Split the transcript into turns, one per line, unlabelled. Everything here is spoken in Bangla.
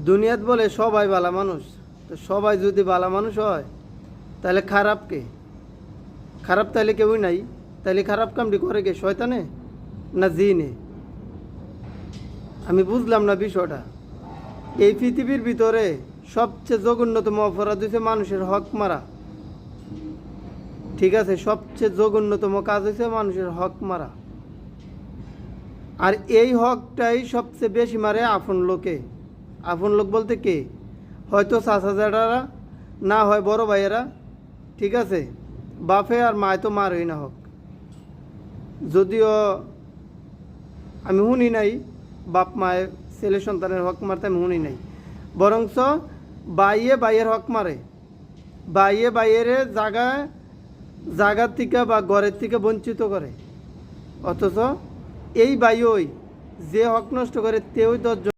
দুনিয়াত বলে সবাই ভালো মানুষ, তো সবাই যদি ভালো মানুষ হয় তাহলে খারাপ কে? খারাপ তাহলে কেউই নাই। তাহলে খারাপ কামটি করে কে, শয়তানে না জিনে? আমি বুঝলাম না বিষয়টা। এই পৃথিবীর ভিতরে সবচেয়ে জঘন্যতম অপরাধ হচ্ছে মানুষের হক মারা। ঠিক আছে, সবচেয়ে জঘন্যতম কাজ হচ্ছে মানুষের হক মারা। আর এই হকটাই সবচেয়ে বেশি মারে আপন লোকে। আপন লোক বলতে কে? হয়তো চাচা জাটারা, না হয় বড় ভাইয়েরা। ঠিক আছে, বাপে আর মায় তো মারই না হক। যদিও আমি শুনি নাই বাপ মায়ে ছেলে সন্তানের হক মারতে, আমি শুনি নাই। বরঞ্চ বাইয়ে বাইয়ের হক মারে, বাইয়ে বাইয়ের জাগার থেকে বা ঘরের থেকে বঞ্চিত করে। অথচ এই বাইওই যে হক নষ্ট করে তেও 10